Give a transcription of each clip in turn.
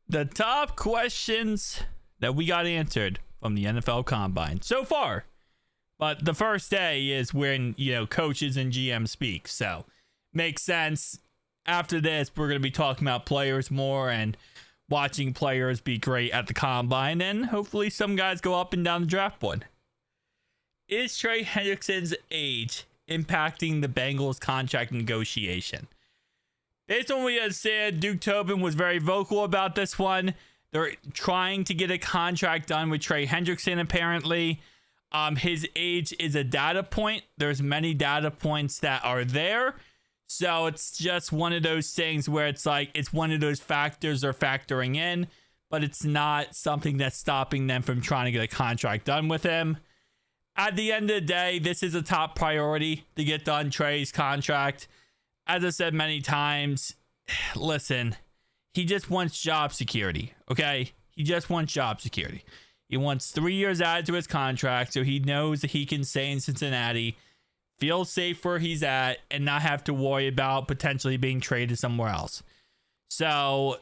the top questions that we got answered from the NFL Combine so far. But the first day is when, coaches and GM speak. So makes sense. After this, we're going to be talking about players more and watching players be great at the Combine. And hopefully some guys go up and down the draft board. Is Trey Hendrickson's age impacting the Bengals contract negotiation? Based on what you had said, Duke Tobin was very vocal about this one. They're trying to get a contract done with Trey Hendrickson, apparently. His age is a data point. There's many data points that are there. So it's just one of those things where it's like, it's one of those factors they're factoring in, but it's not something that's stopping them from trying to get a contract done with him. At the end of the day, this is a top priority to get done Trey's contract. As I said many times, listen, he just wants job security, okay? He just wants job security. He wants 3 years added to his contract so he knows that he can stay in Cincinnati, feel safe where he's at, and not have to worry about potentially being traded somewhere else. So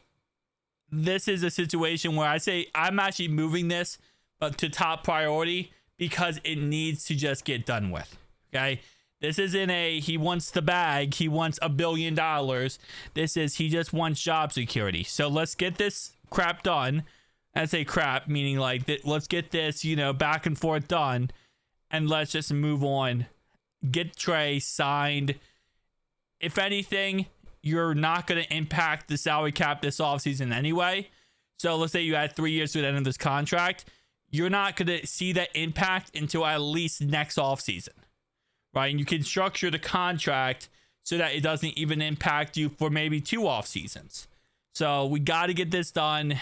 this is a situation where I say I'm actually moving this to top priority because it needs to just get done with, okay? This isn't he wants the bag, he wants $1 billion. This is, he just wants job security. So let's get this crap done. I say crap, meaning like, let's get this, back and forth done, and let's just move on. Get Trey signed. If anything, you're not going to impact the salary cap this offseason anyway. So let's say you had 3 years to the end of this contract. You're not going to see that impact until at least next offseason, right? And you can structure the contract so that it doesn't even impact you for maybe 2 off seasons. So we got to get this done.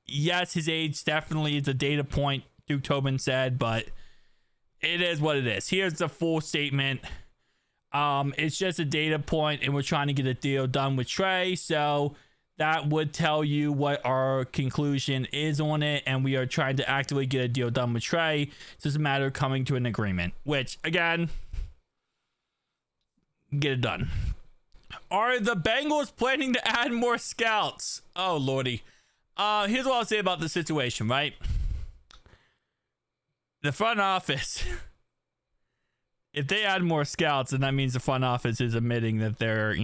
Yes, his age definitely is a data point, Duke Tobin said, but it is what it is. Here's the full statement. It's just a data point, and we're trying to get a deal done with Trey. So that would tell you what our conclusion is on it, and we are trying to actively get a deal done with Trey. It's just a matter of coming to an agreement, which, again, get it done. Are the Bengals planning to add more scouts? Oh, lordy. Here's what I'll say about the situation, right? The front office, if they add more scouts, then that means the front office is admitting that they're,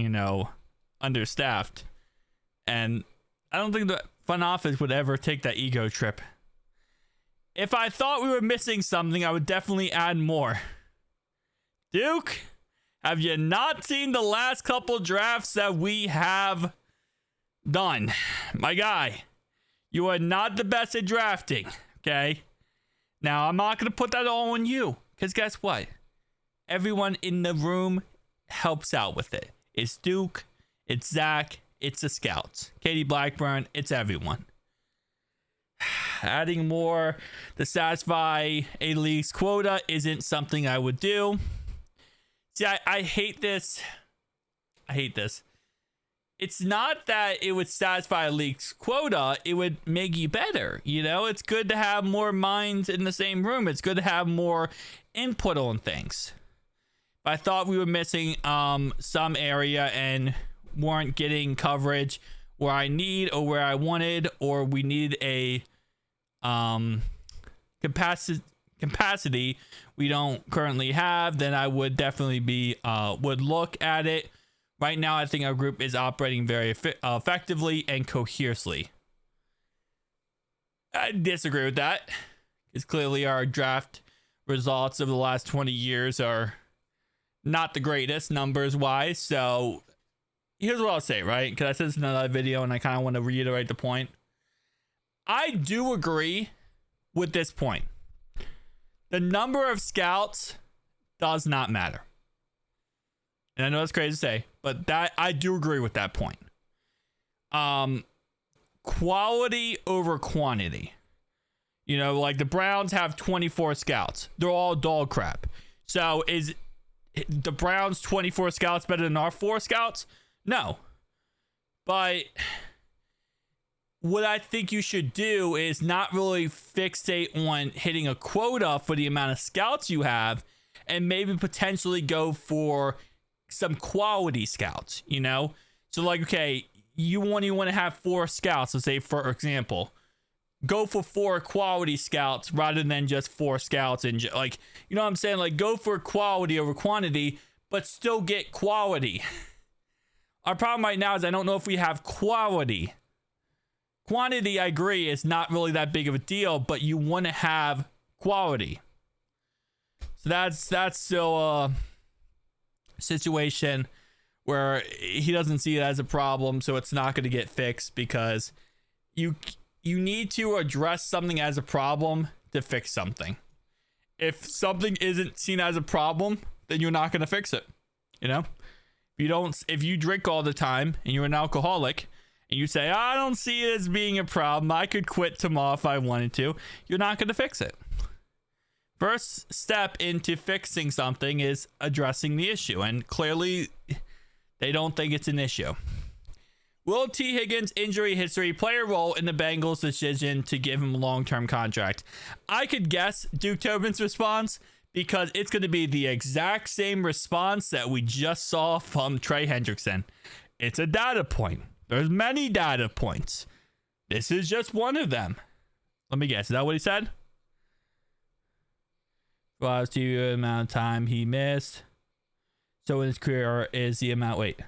understaffed. And I don't think the front office would ever take that ego trip. If I thought we were missing something, I would definitely add more. Duke, have you not seen the last couple drafts that we have done? My guy, you are not the best at drafting, okay? Now, I'm not going to put that all on you, because guess what? Everyone in the room helps out with it. It's Duke, it's Zach, it's the scouts. Katie Blackburn, it's everyone. Adding more to satisfy a league's quota isn't something I would do. See, I hate this. I hate this. It's not that it would satisfy a league's quota. It would make you better. It's good to have more minds in the same room. It's good to have more input on things. If I thought we were missing some area and weren't getting coverage where I need or where I wanted, or we need a capacity we don't currently have, then I would definitely would look at it. Right now, I think our group is operating very effectively and coherently. I disagree with that, because clearly our draft results of the last 20 years are not the greatest numbers-wise. So here's what I'll say, right? Because I said this in another video, and I kind of want to reiterate the point. I do agree with this point. The number of scouts does not matter. And I know that's crazy to say, but that I do agree with that point. Quality over quantity. Like the Browns have 24 scouts. They're all dog crap. So is the Browns 24 scouts better than our 4 scouts? No. But what I think you should do is not really fixate on hitting a quota for the amount of scouts you have, and maybe potentially go for some quality scouts, So like, okay, you only want to have 4 scouts. So say, for example, go for 4 quality scouts rather than just 4 scouts. And like, you know what I'm saying? Like, go for quality over quantity, but still get quality. Our problem right now is I don't know if we have quality. Quantity, I agree, is not really that big of a deal, but you want to have quality. So that's still a situation where he doesn't see it as a problem, so it's not going to get fixed, because you need to address something as a problem to fix something. If something isn't seen as a problem, then you're not going to fix it. You know? If you drink all the time and you're an alcoholic and you say, I don't see it as being a problem, I could quit tomorrow if I wanted to, you're not going to fix it. First step into fixing something is addressing the issue, and clearly they don't think it's an issue. Will T. Higgins' injury history play a role in the Bengals' decision to give him a long-term contract? I could guess Duke Tobin's response, because it's going to be the exact same response that we just saw from Trey Hendrickson. It's a data point. There's many data points. This is just one of them. Let me guess. Is that what he said? Well, to the amount of time he missed. So in his career is the amount. Wait.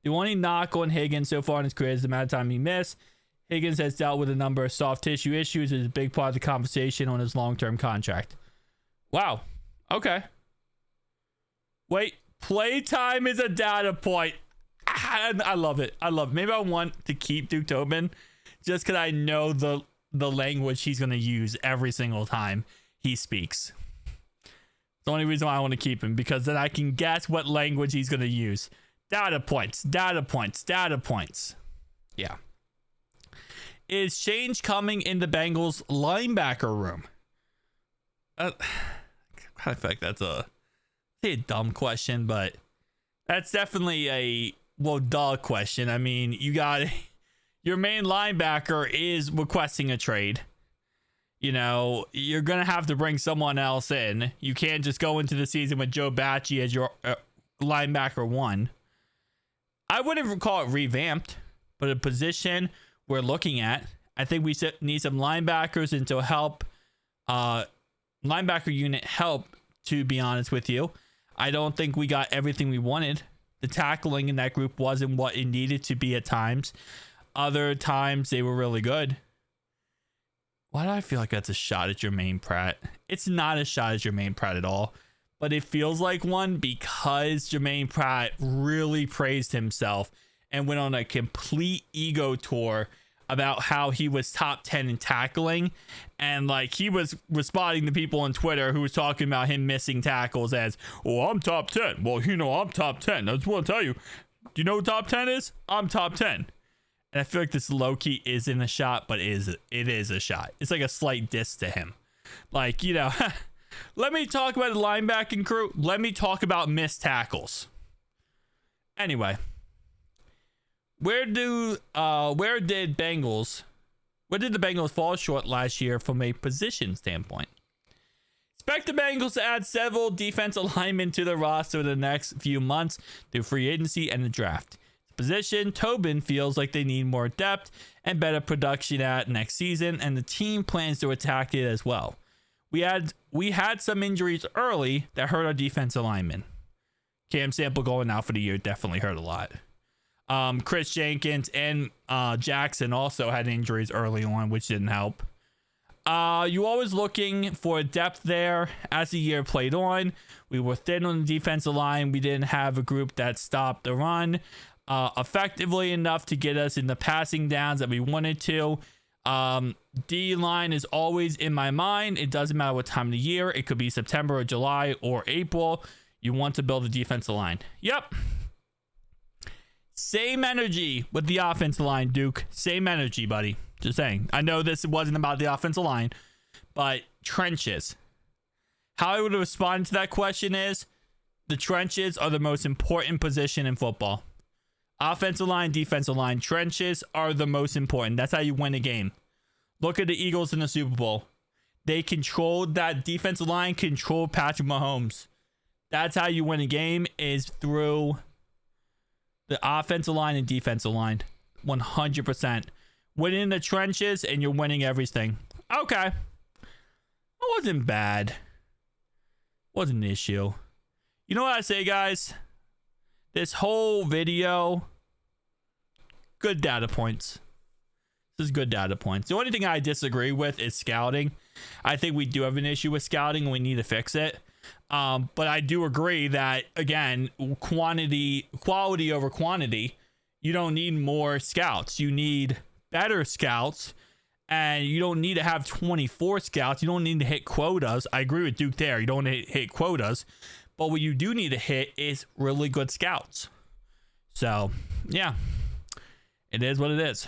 The only knock on Higgins so far in his career is the amount of time he missed. Higgins has dealt with a number of soft tissue issues as a big part of the conversation on his long-term contract. Wow. Okay. Wait. Playtime is a data point. I love it. I love it. Maybe I want to keep Duke Tobin just because I know the language he's going to use every single time he speaks. It's the only reason why I want to keep him, because then I can guess what language he's going to use. Data points, data points, data points. Yeah. Is change coming in the Bengals linebacker room? I feel like that's a dumb question, but that's definitely a duh question. I mean, you got your main linebacker is requesting a trade. You know, you're going to have to bring someone else in. You can't just go into the season with Joe Bacci as your linebacker 1. I wouldn't call it revamped, but a position we're looking at. I think we need some linebackers and to help linebacker unit help, to be honest with you. I don't think we got everything we wanted. The tackling in that group wasn't what it needed to be at times. Other times they were really good. Why do I feel like that's a shot at Jermaine Pratt? It's not a shot at Jermaine Pratt at all, but it feels like one because Jermaine Pratt really praised himself and went on a complete ego tour about how he was top 10 in tackling, and like he was responding to people on Twitter who was talking about him missing tackles as, oh, I'm top 10. Well, you know, I'm top 10. I just want to tell you, do you know what top 10 is? I'm top 10. And I feel like this low-key isn't a shot, but it is a shot. It's like a slight diss to him. Like, you know, let me talk about the linebacking crew. Let me talk about missed tackles. Anyway. Where did the Bengals fall short last year from a position standpoint? Expect the Bengals to add several defensive linemen to the roster in the next few months through free agency and the draft. The position, Tobin feels like they need more depth and better production at next season, and the team plans to attack it as well. We had some injuries early that hurt our defensive linemen. Cam Sample going out for the year definitely hurt a lot. Chris Jenkins and Jackson also had injuries early on, which didn't help. You always looking for depth there as the year played on. We were thin on the defensive line. We didn't have a group that stopped the run effectively enough to get us in the passing downs that we wanted to. D-line is always in my mind. It doesn't matter what time of the year. It could be September or July or April. You want to build a defensive line. Yep. Same energy with the offensive line, Duke. Same energy, buddy. Just saying. I know this wasn't about the offensive line, but trenches. How I would respond to that question is the trenches are the most important position in football. Offensive line, defensive line, trenches are the most important. That's how you win a game. Look at the Eagles in the Super Bowl. They controlled that defensive line, controlled Patrick Mahomes. That's how you win a game, is through the offensive line and defensive line. 100%. Winning in the trenches and you're winning everything. Okay. It wasn't bad. Wasn't an issue. You know what I say, guys? This whole video, good data points. This is good data points. The only thing I disagree with is scouting. I think we do have an issue with scouting and we need to fix it. But I do agree that, again, quality over quantity. You don't need more scouts. You need better scouts. And you don't need to have 24 scouts. You don't need to hit quotas. I agree with Duke there. You don't need to hit quotas. But what you do need to hit is really good scouts. So, yeah. It is what it is.